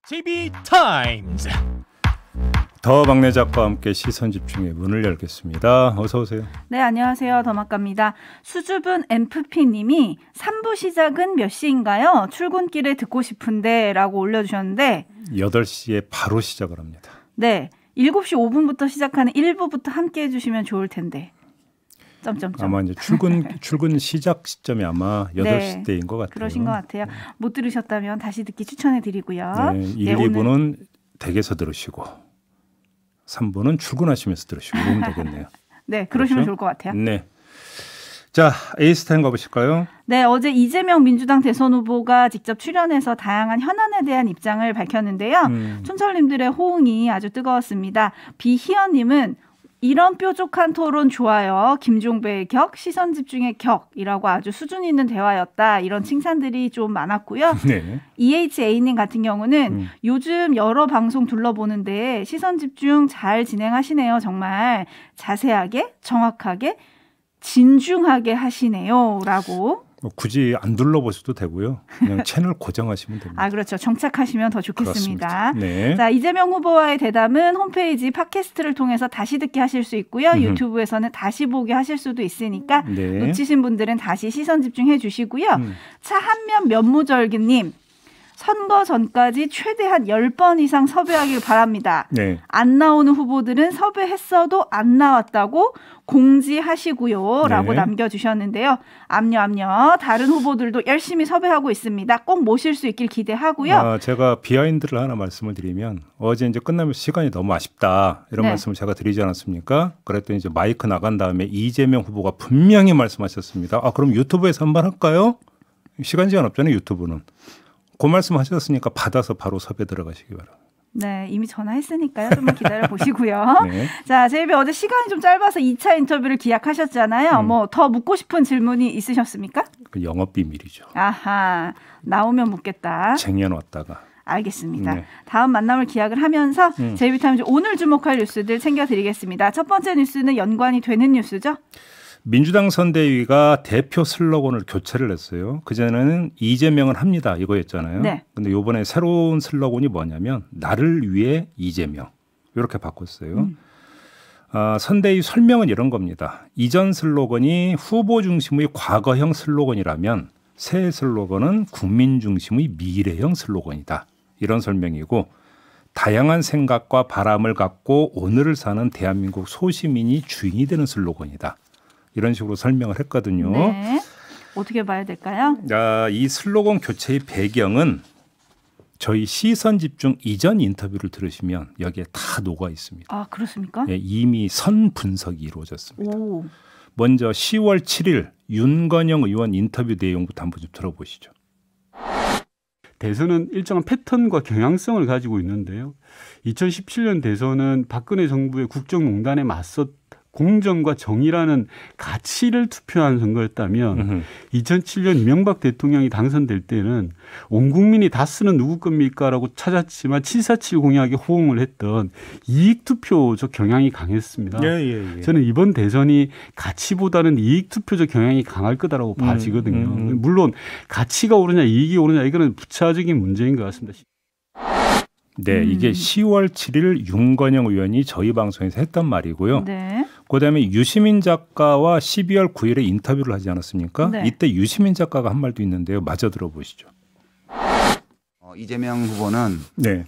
TV타임즈. 더 막내 작가와 함께 시선 집중의 문을 열겠습니다. 어서 오세요. 네, 안녕하세요. 더 막가입니다. 수줍은 MFP님이 3부 시작은 몇 시인가요? 출근길에 듣고 싶은데 라고 올려주셨는데 8시에 바로 시작을 합니다. 네, 7시 5분부터 시작하는 1부부터 함께 해주시면 좋을 텐데. 아마 이제 출근 시작 시점이 아마 8시 때인 것 같아요. 그러신 것 같아요. 못 들으셨다면 다시 듣기 추천해드리고요. 네, 1, 2부는 댁에서 들으시고 3부는 출근하시면서 들으시고 그러면 되겠네요. 네, 그러시면 그렇죠? 좋을 것 같아요. 네. 자, A스타인 가보실까요? 네, 어제 이재명 민주당 대선 후보가 직접 출연해서 다양한 현안에 대한 입장을 밝혔는데요. 촌철님들의 호응이 아주 뜨거웠습니다. 비희연님은 이런 뾰족한 토론 좋아요. 김종배의 격, 시선 집중의 격이라고 아주 수준 있는 대화였다. 이런 칭찬들이 좀 많았고요. 네. EHA님 같은 경우는 요즘 여러 방송 둘러보는데 시선 집중 잘 진행하시네요. 정말 자세하게, 정확하게, 진중하게 하시네요. 라고. 굳이 안 둘러보셔도 되고요. 그냥 채널 고정하시면 됩니다. 아, 그렇죠. 정착하시면 더 좋겠습니다. 네. 자, 이재명 후보와의 대담은 홈페이지 팟캐스트를 통해서 다시 듣기 하실 수 있고요. 유튜브에서는 다시 보기 하실 수도 있으니까 네. 놓치신 분들은 다시 시선 집중해 주시고요. 차 한면 면무절기님. 선거 전까지 최대한 10번 이상 섭외하길 바랍니다. 네. 안 나오는 후보들은 섭외했어도 안 나왔다고 공지하시고요. 라고 네. 남겨주셨는데요. 압녀 다른 후보들도 열심히 섭외하고 있습니다. 꼭 모실 수 있길 기대하고요. 제가 비하인드를 하나 말씀을 드리면 어제 이제 끝나면서 시간이 너무 아쉽다 이런 네. 말씀을 제가 드리지 않았습니까? 그랬더니 이제 마이크 나간 다음에 이재명 후보가 분명히 말씀하셨습니다. 그럼 유튜브에서 한번 할까요? 시간 제한 없잖아요, 유튜브는. 그 말씀하셨으니까 받아서 바로 섭외 들어가시기 바랍니다. 네, 이미 전화했으니까요. 좀만 기다려 보시고요. 네. 자, 제이비 어제 시간이 좀 짧아서 2차 인터뷰를 기약하셨잖아요. 뭐 더 묻고 싶은 질문이 있으셨습니까? 그 영업 비밀이죠. 아하, 나오면 묻겠다. 쟁여놨다가. 알겠습니다. 네. 다음 만남을 기약을 하면서 제이비타임즈 오늘 주목할 뉴스들 챙겨드리겠습니다. 첫 번째 뉴스는 연관이 되는 뉴스죠? 민주당 선대위가 대표 슬로건을 교체를 했어요. 그전에는 이재명은 합니다 이거였잖아요. 네. 근데 이번에 새로운 슬로건이 뭐냐면 나를 위해 이재명 이렇게 바꿨어요. 선대위 설명은 이런 겁니다. 이전 슬로건이 후보 중심의 과거형 슬로건이라면 새 슬로건은 국민 중심의 미래형 슬로건이다. 이런 설명이고 다양한 생각과 바람을 갖고 오늘을 사는 대한민국 소시민이 주인이 되는 슬로건이다. 이런 식으로 설명을 했거든요. 네. 어떻게 봐야 될까요? 이 슬로건 교체의 배경은 저희 시선 집중 이전 인터뷰를 들으시면 여기에 다 녹아 있습니다. 아, 그렇습니까? 예, 이미 선 분석이 이루어졌습니다. 오. 먼저 10월 7일 윤건영 의원 인터뷰 내용부터 한번 좀 들어보시죠. 대선은 일정한 패턴과 경향성을 가지고 있는데요. 2017년 대선은 박근혜 정부의 국정농단에 맞서 공정과 정의라는 가치를 투표한 선거였다면 2007년 이명박 대통령이 당선될 때는 온 국민이 다 쓰는 누구 겁니까라고 찾았지만 747 공약에 호응을 했던 이익투표적 경향이 강했습니다. 예. 저는 이번 대선이 가치보다는 이익투표적 경향이 강할 거다라고 봐지거든요. 물론 가치가 오르냐 이익이 오르냐 이거는 부차적인 문제인 것 같습니다. 네, 이게 10월 7일 윤건영 의원이 저희 방송에서 했던 말이고요. 네. 그다음에 유시민 작가와 12월 9일에 인터뷰를 하지 않았습니까? 네. 이때 유시민 작가가 한 말도 있는데요. 마저 들어보시죠. 이재명 후보는 네.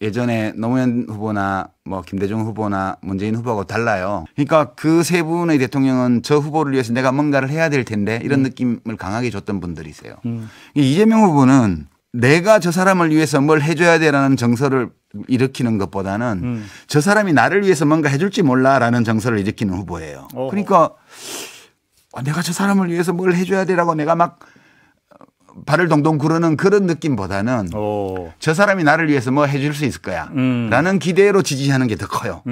예전에 노무현 후보나 뭐 김대중 후보나 문재인 후보하고 달라요. 그러니까 그 세 분의 대통령은 저 후보를 위해서 내가 뭔가를 해야 될 텐데 이런 느낌을 강하게 줬던 분들이세요. 이재명 후보는 내가 저 사람을 위해서 뭘 해줘야 되라는 정서를 일으키는 것보다는 저 사람이 나를 위해서 뭔가 해줄지 몰라라는 정서를 일으키는 후보예요. 그러니까 내가 저 사람을 위해서 뭘 해줘야 되라고 내가 막 발을 동동 구르는 그런 느낌보다는 저 사람이 나를 위해서 뭐 해줄 수 있을 거야 라는 기대로 지지하는 게 더 커요.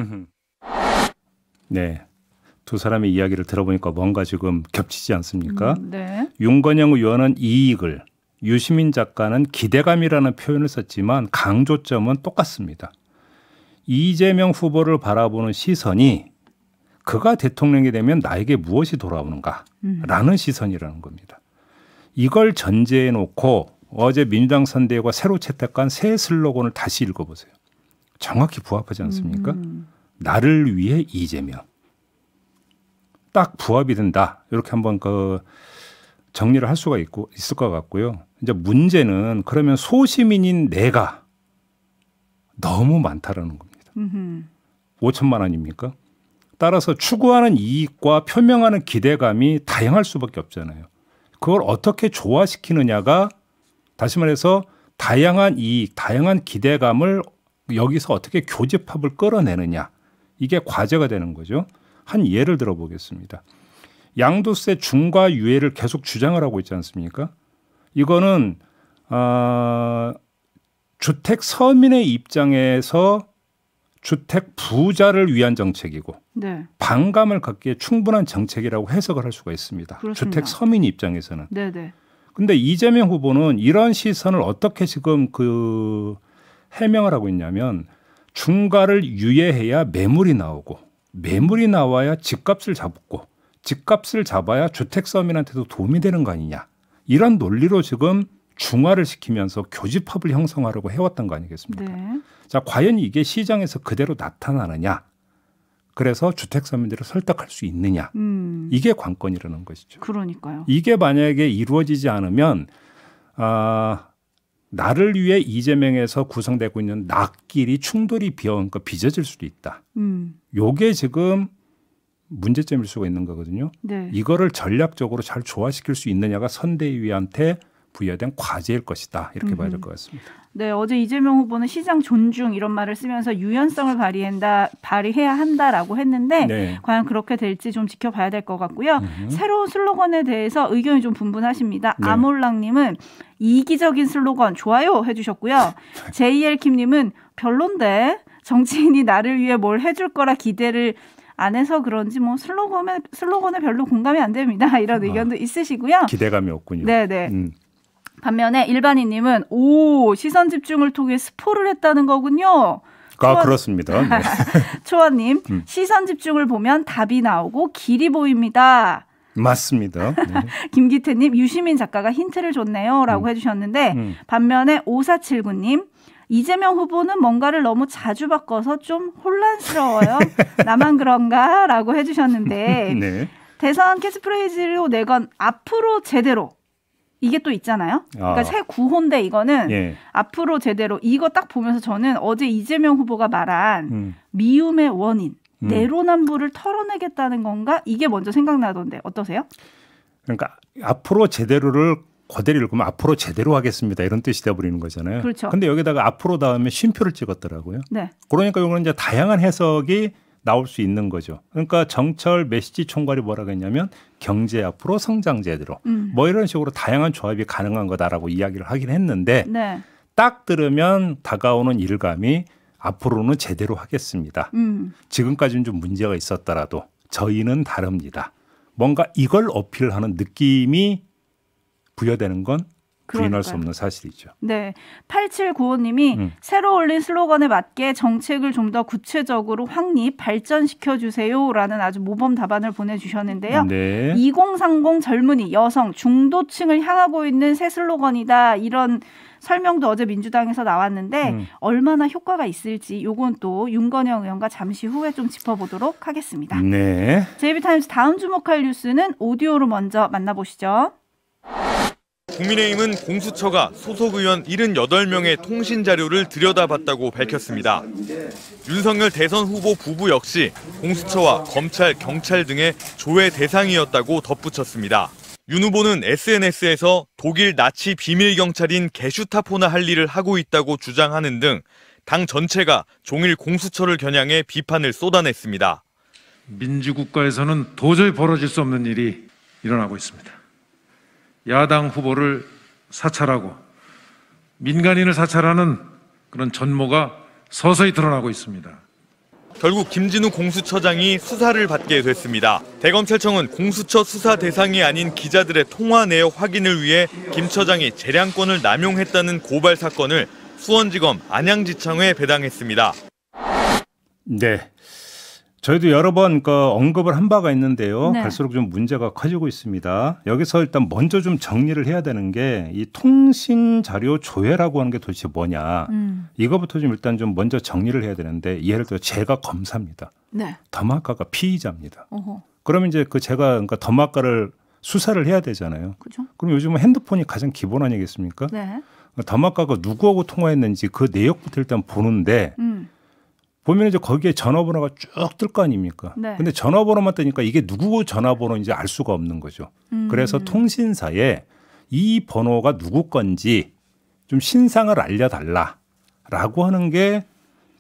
네. 두 사람의 이야기를 들어보니까 뭔가 지금 겹치지 않습니까? 네. 윤건영 의원은 이익을, 유시민 작가는 기대감이라는 표현을 썼지만 강조점은 똑같습니다. 이재명 후보를 바라보는 시선이 그가 대통령이 되면 나에게 무엇이 돌아오는가 라는 시선이라는 겁니다. 이걸 전제해 놓고 어제 민주당 선대위가 새로 채택한 새 슬로건을 다시 읽어보세요. 정확히 부합하지 않습니까? 나를 위해 이재명. 딱 부합이 된다. 이렇게 한번 정리를 할 수가 있을 것 같고요. 이제 문제는 그러면 소시민인 내가 너무 많다라는 겁니다. 5천만 원입니까? 따라서 추구하는 이익과 표명하는 기대감이 다양할 수밖에 없잖아요. 그걸 어떻게 조화시키느냐가 다시 말해서 다양한 이익, 다양한 기대감을 여기서 어떻게 교집합을 끌어내느냐. 이게 과제가 되는 거죠. 한 예를 들어보겠습니다. 양도세 중과 유예를 계속 주장을 하고 있지 않습니까? 이거는 주택 서민의 입장에서 주택 부자를 위한 정책이고 네. 반감을 갖기에 충분한 정책이라고 해석을 할 수가 있습니다. 그렇습니다. 주택 서민 입장에서는. 네네. 근데 이재명 후보는 이런 시선을 어떻게 지금 해명을 하고 있냐면 중과를 유예해야 매물이 나오고 매물이 나와야 집값을 잡고 집값을 잡아야 주택 서민한테도 도움이 되는 거 아니냐. 이런 논리로 지금 중화를 시키면서 교집합을 형성하려고 해왔던 거 아니겠습니까? 네. 자, 과연 이게 시장에서 그대로 나타나느냐? 그래서 주택 서민들을 설득할 수 있느냐? 이게 관건이라는 것이죠. 그러니까요. 이게 만약에 이루어지지 않으면 나를 위해 이재명에서 구성되고 있는 낙끼리 충돌이 빚어질 수도 있다. 요게 지금 문제점일 수가 있는 거거든요. 네. 이거를 전략적으로 잘 조화시킬 수 있느냐가 선대위한테 부여된 과제일 것이다. 이렇게 봐야 될 것 같습니다. 네, 어제 이재명 후보는 시장 존중 이런 말을 쓰면서 유연성을 발휘해야 한다라고 했는데 네. 과연 그렇게 될지 좀 지켜봐야 될 것 같고요. 새로운 슬로건에 대해서 의견이 좀 분분하십니다. 네. 아몰랑님은 이기적인 슬로건 좋아요 해주셨고요. JL킴님은 별론데 정치인이 나를 위해 뭘 해줄 거라 기대를 안 해서 그런지 뭐 슬로건에 별로 공감이 안 됩니다. 이런 의견도 있으시고요. 기대감이 없군요. 네네. 반면에 일반인님은 시선 집중을 통해 스포를 했다는 거군요. 그렇습니다. 네. 초원님 시선 집중을 보면 답이 나오고 길이 보입니다. 맞습니다. 네. 김기태님 유시민 작가가 힌트를 줬네요 라고 해주셨는데 반면에 5479님 이재명 후보는 뭔가를 너무 자주 바꿔서 좀 혼란스러워요. 나만 그런가? 라고 해주셨는데 네. 대선 캐치프레이즈로 내건 앞으로 제대로 이게 또 있잖아요. 그러니까 새 구호인데 이거는 예. 앞으로 제대로 이거 딱 보면서 저는 어제 이재명 후보가 말한 미움의 원인 내로남불을 털어내겠다는 건가? 이게 먼저 생각나던데 어떠세요? 그러니까 앞으로 제대로를 그대로 읽으면 앞으로 제대로 하겠습니다. 이런 뜻이 되어버리는 거잖아요. 그렇죠. 근데 여기다가 앞으로 다음에 쉼표를 찍었더라고요. 네. 그러니까 이거는 이제 다양한 해석이 나올 수 있는 거죠. 그러니까 정철 메시지 총괄이 뭐라고 했냐면 경제 앞으로 성장 제대로 뭐 이런 식으로 다양한 조합이 가능한 거다라고 이야기를 하긴 했는데 네. 딱 들으면 다가오는 일감이 앞으로는 제대로 하겠습니다. 지금까지는 좀 문제가 있었더라도 저희는 다릅니다. 뭔가 이걸 어필하는 느낌이 부여되는 건 부인할 수 없는 사실이죠. 네, 8795님이 새로 올린 슬로건에 맞게 정책을 좀 더 구체적으로 확립, 발전시켜 주세요라는 아주 모범 답안을 보내주셨는데요. 네. 2030 젊은이, 여성, 중도층을 향하고 있는 새 슬로건이다. 이런 설명도 어제 민주당에서 나왔는데 얼마나 효과가 있을지 요건 또 윤건영 의원과 잠시 후에 좀 짚어보도록 하겠습니다. 네. JB타임즈 다음 주목할 뉴스는 오디오로 먼저 만나보시죠. 국민의힘은 공수처가 소속 의원 78명의 통신 자료를 들여다봤다고 밝혔습니다. 윤석열 대선 후보 부부 역시 공수처와 검찰, 경찰 등의 조회 대상이었다고 덧붙였습니다. 윤 후보는 SNS에서 독일 나치 비밀 경찰인 게슈타포나 할 일을 하고 있다고 주장하는 등 당 전체가 종일 공수처를 겨냥해 비판을 쏟아냈습니다. 민주국가에서는 도저히 벌어질 수 없는 일이 일어나고 있습니다. 야당 후보를 사찰하고 민간인을 사찰하는 그런 전모가 서서히 드러나고 있습니다. 결국 김진우 공수처장이 수사를 받게 됐습니다. 대검찰청은 공수처 수사 대상이 아닌 기자들의 통화 내역 확인을 위해 김 처장이 재량권을 남용했다는 고발 사건을 수원지검 안양지청에 배당했습니다. 네. 저희도 여러 번 언급을 한 바가 있는데요. 네. 갈수록 좀 문제가 커지고 있습니다. 여기서 일단 먼저 좀 정리를 해야 되는 게 이 통신 자료 조회라고 하는 게 도대체 뭐냐. 이거부터 좀 일단 좀 먼저 정리를 해야 되는데 예를 들어 제가 검사입니다. 네. 더마카가 피의자입니다. 어허. 그러면 이제 제가 더마카를 수사를 해야 되잖아요. 그죠? 그럼 요즘은 핸드폰이 가장 기본 아니겠습니까? 네. 더마카가 누구하고 통화했는지 그 내역부터 일단 보는데 보면 이제 거기에 전화번호가 쭉 뜰 거 아닙니까? 네. 근데 전화번호만 뜨니까 이게 누구 전화번호인지 알 수가 없는 거죠. 그래서 통신사에 이 번호가 누구 건지 좀 신상을 알려달라라고 하는 게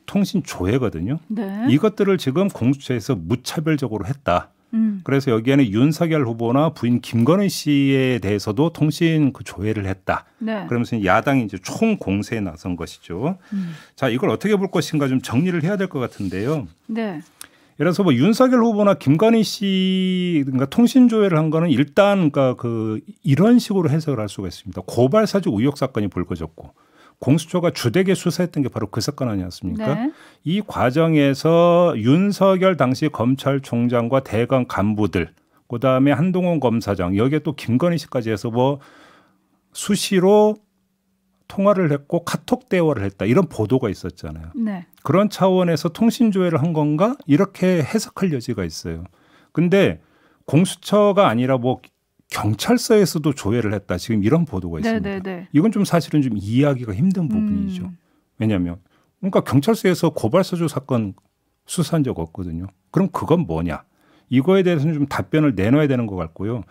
통신 조회거든요. 네. 이것들을 지금 공수처에서 무차별적으로 했다. 그래서 여기에는 윤석열 후보나 부인 김건희 씨에 대해서도 통신 조회를 했다. 네. 그러면서 야당이 이제 총 공세에 나선 것이죠. 자, 이걸 어떻게 볼 것인가 좀 정리를 해야 될 것 같은데요. 네. 예를 들어서 윤석열 후보나 김건희 씨 통신 조회를 한 거는 일단 이런 식으로 해석을 할 수가 있습니다. 고발 사주 의혹 사건이 불거졌고 공수처가 주되게 수사했던 게 바로 그 사건 아니었습니까? 네. 이 과정에서 윤석열 당시 검찰총장과 대검 간부들, 그다음에 한동훈 검사장, 여기에 또 김건희 씨까지 해서 수시로 통화를 했고 카톡 대화를 했다. 이런 보도가 있었잖아요. 네. 그런 차원에서 통신 조회를 한 건가? 이렇게 해석할 여지가 있어요. 근데 공수처가 아니라 경찰서에서도 조회를 했다. 지금 이런 보도가 있습니다. 네네네. 이건 좀 사실은 좀 이해하기가 힘든 부분이죠. 왜냐하면 그러니까 경찰서에서 고발사주 사건 수사한 적 없거든요. 그럼 그건 뭐냐? 이거에 대해서는 좀 답변을 내놔야 되는 것 같고요.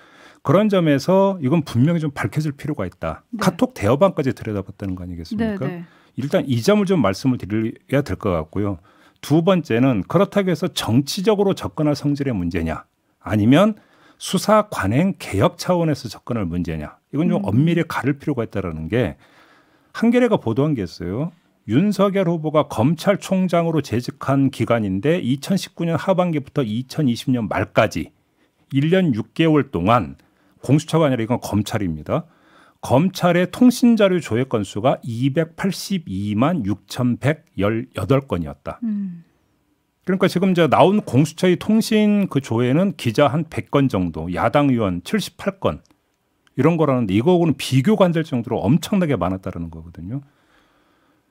그런 점에서 이건 분명히 좀 밝혀질 필요가 있다. 네. 카톡 대화방까지 들여다봤다는 거 아니겠습니까? 네네. 일단 이 점을 좀 말씀을 드려야 될 것 같고요. 두 번째는 그렇다고 해서 정치적으로 접근할 성질의 문제냐 아니면 수사 관행 개혁 차원에서 접근할 문제냐. 이건 좀 엄밀히 가릴 필요가 있다는 게 한겨레가 보도한 게 있어요. 윤석열 후보가 검찰총장으로 재직한 기간인데 2019년 하반기부터 2020년 말까지 1년 6개월 동안 공수처가 아니라 이건 검찰입니다. 검찰의 통신자료 조회 건수가 282만 6,118건이었다. 그러니까 지금 나온 공수처의 통신 조회는 기자 한 100건 정도, 야당 의원 78건 이런 거라는데 이거하고는 비교가 안 될 정도로 엄청나게 많았다는 거거든요.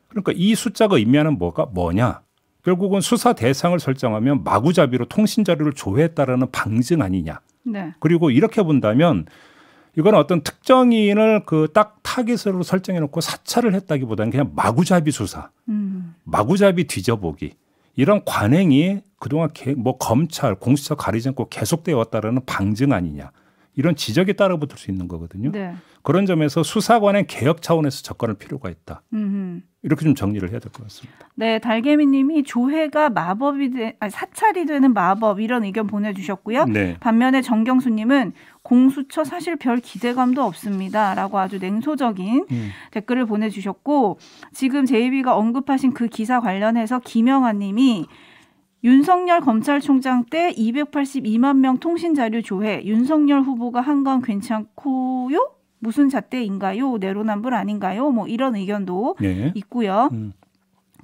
그러니까 이 숫자가 의미하는 뭐냐? 결국은 수사 대상을 설정하면 마구잡이로 통신 자료를 조회했다라는 방증 아니냐? 네. 그리고 이렇게 본다면 이건 어떤 특정인을 딱 타깃으로 설정해놓고 사찰을 했다기보다는 그냥 마구잡이 수사, 마구잡이 뒤져보기. 이런 관행이 그동안 검찰, 공수처 가리지 않고 계속되어 왔다라는 방증 아니냐. 이런 지적에 따라붙을 수 있는 거거든요. 네. 그런 점에서 수사 관행 개혁 차원에서 접근할 필요가 있다. 이렇게 좀 정리를 해야 될 것 같습니다. 네, 달개미님이 조회가 사찰이 되는 마법 이런 의견 보내주셨고요. 네. 반면에 정경수님은 공수처 사실 별 기대감도 없습니다라고 아주 냉소적인 댓글을 보내주셨고 지금 제이비가 언급하신 그 기사 관련해서 김영아님이 윤석열 검찰총장 때 282만 명 통신자료 조회 윤석열 후보가 한 건 괜찮고요? 무슨 잣대인가요? 내로남불 아닌가요? 이런 의견도 네. 있고요.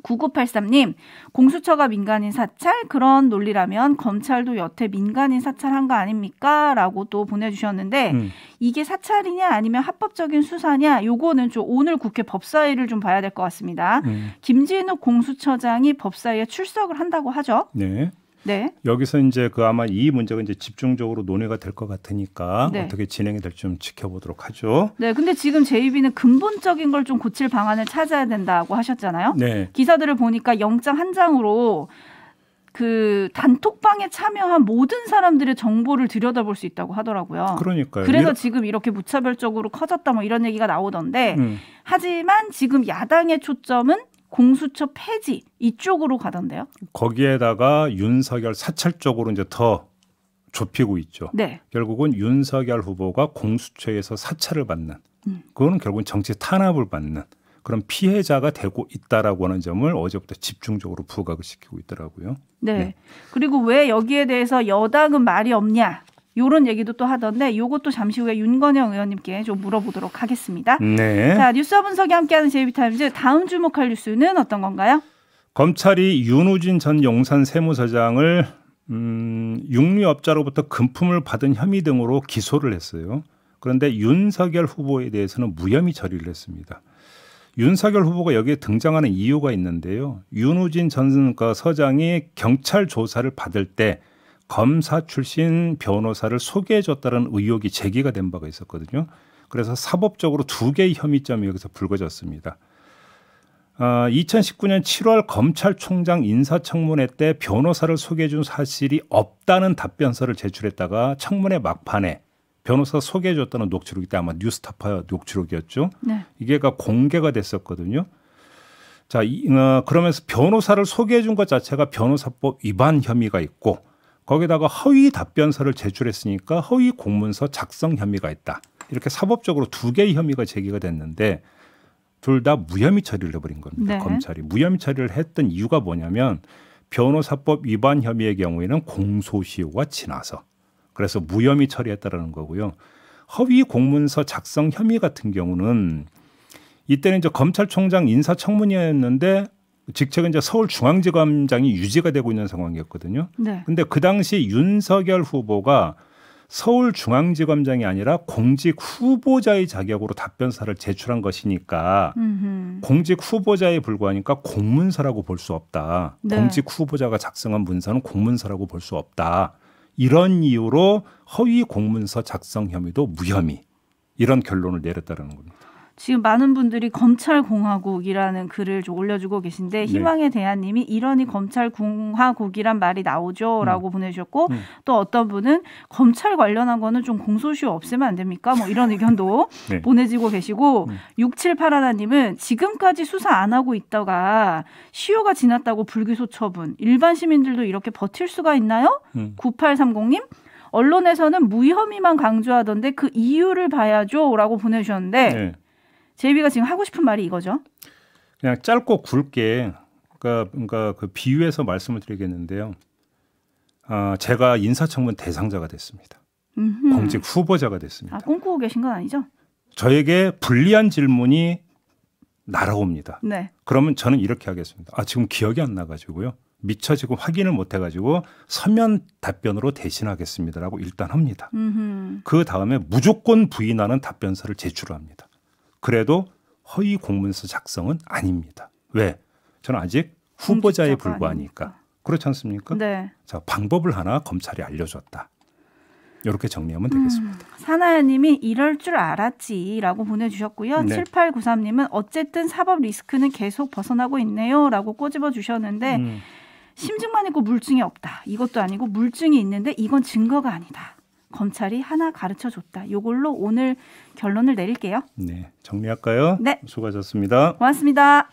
9983님, 공수처가 민간인 사찰? 그런 논리라면 검찰도 여태 민간인 사찰한 거 아닙니까? 라고 또 보내주셨는데 이게 사찰이냐 아니면 합법적인 수사냐 요거는 좀 오늘 국회 법사위를 좀 봐야 될 것 같습니다. 김진욱 공수처장이 법사위에 출석을 한다고 하죠. 네. 네. 여기서 이제 아마 이 문제가 이제 집중적으로 논의가 될 것 같으니까 네. 어떻게 진행이 될지 좀 지켜보도록 하죠. 네. 근데 지금 제이비는 근본적인 걸 좀 고칠 방안을 찾아야 된다고 하셨잖아요. 네. 기사들을 보니까 영장 한 장으로 단톡방에 참여한 모든 사람들의 정보를 들여다볼 수 있다고 하더라고요. 그러니까요. 그래서 지금 이렇게 무차별적으로 커졌다 이런 얘기가 나오던데 하지만 지금 야당의 초점은 공수처 폐지 이쪽으로 가던데요. 거기에다가 윤석열 사찰 쪽으로 이제 더 좁히고 있죠. 네. 결국은 윤석열 후보가 공수처에서 사찰을 받는, 그거는 결국은 정치 탄압을 받는 그런 피해자가 되고 있다라고 하는 점을 어제부터 집중적으로 부각을 시키고 있더라고요. 네. 네. 그리고 왜 여기에 대해서 여당은 말이 없냐? 이런 얘기도 또 하던데 이것도 잠시 후에 윤건영 의원님께 좀 물어보도록 하겠습니다. 네. 자, 뉴스와 분석이 함께하는 제이비타임즈 다음 주목할 뉴스는 어떤 건가요? 검찰이 윤우진 전 용산 세무서장을 육류업자로부터 금품을 받은 혐의 등으로 기소를 했어요. 그런데 윤석열 후보에 대해서는 무혐의 처리를 했습니다. 윤석열 후보가 여기에 등장하는 이유가 있는데요. 윤우진 전 서장이 경찰 조사를 받을 때 검사 출신 변호사를 소개해줬다는 의혹이 제기가 된 바가 있었거든요. 그래서 사법적으로 2개의 혐의점이 여기서 불거졌습니다. 2019년 7월 검찰총장 인사청문회 때 변호사를 소개해준 사실이 없다는 답변서를 제출했다가 청문회 막판에 변호사 소개해줬다는 녹취록이 때 아마 뉴스타파 녹취록이었죠. 네. 이게 공개가 됐었거든요. 자, 그러면서 변호사를 소개해준 것 자체가 변호사법 위반 혐의가 있고 거기다가 허위 답변서를 제출했으니까 허위 공문서 작성 혐의가 있다. 이렇게 사법적으로 2개의 혐의가 제기가 됐는데 둘 다 무혐의 처리를 해버린 겁니다. 네. 검찰이. 무혐의 처리를 했던 이유가 뭐냐면 변호사법 위반 혐의의 경우에는 공소시효가 지나서 그래서 무혐의 처리했다라는 거고요. 허위 공문서 작성 혐의 같은 경우는 이때는 이제 검찰총장 인사청문회였는데 직책은 이제 서울중앙지검장이 유지가 되고 있는 상황이었거든요. 네. 근데 그 당시 윤석열 후보가 서울중앙지검장이 아니라 공직 후보자의 자격으로 답변서를 제출한 것이니까 공직 후보자에 불과하니까 공문서라고 볼 수 없다. 네. 공직 후보자가 작성한 문서는 공문서라고 볼 수 없다. 이런 이유로 허위 공문서 작성 혐의도 무혐의 이런 결론을 내렸다는 겁니다. 지금 많은 분들이 검찰공화국이라는 글을 좀 올려주고 계신데 희망의 대한님이 이러니 검찰공화국이란 말이 나오죠라고 보내주셨고 또 어떤 분은 검찰 관련한 거는 좀 공소시효 없애면 안 됩니까? 뭐 이런 의견도 네. 보내지고 계시고 6781님은 지금까지 수사 안 하고 있다가 시효가 지났다고 불기소 처분 일반 시민들도 이렇게 버틸 수가 있나요? 9830님 언론에서는 무혐의만 강조하던데 그 이유를 봐야죠라고 보내주셨는데 네. 제이비가 지금 하고 싶은 말이 이거죠. 그냥 짧고 굵게 그러니까 그 비유해서 말씀을 드리겠는데요. 제가 인사청문 대상자가 됐습니다. 공직 후보자가 됐습니다. 꿈꾸고 계신 건 아니죠? 저에게 불리한 질문이 날아옵니다. 네. 그러면 저는 이렇게 하겠습니다. 지금 기억이 안 나가지고요. 미처 지금 확인을 못 해가지고 서면 답변으로 대신하겠습니다라고 일단 합니다. 그 다음에 무조건 부인하는 답변서를 제출합니다. 그래도 허위 공문서 작성은 아닙니다. 왜? 저는 아직 후보자에 불과하니까. 아니니까. 그렇지 않습니까? 네. 자, 방법을 하나 검찰이 알려줬다. 이렇게 정리하면 되겠습니다. 사나야님이 이럴 줄 알았지라고 보내주셨고요. 네. 7893님은 어쨌든 사법 리스크는 계속 벗어나고 있네요라고 꼬집어 주셨는데 심증만 있고 물증이 없다. 이것도 아니고 물증이 있는데 이건 증거가 아니다. 검찰이 하나 가르쳐줬다. 이걸로 오늘 결론을 내릴게요. 네, 정리할까요? 네. 수고하셨습니다. 고맙습니다.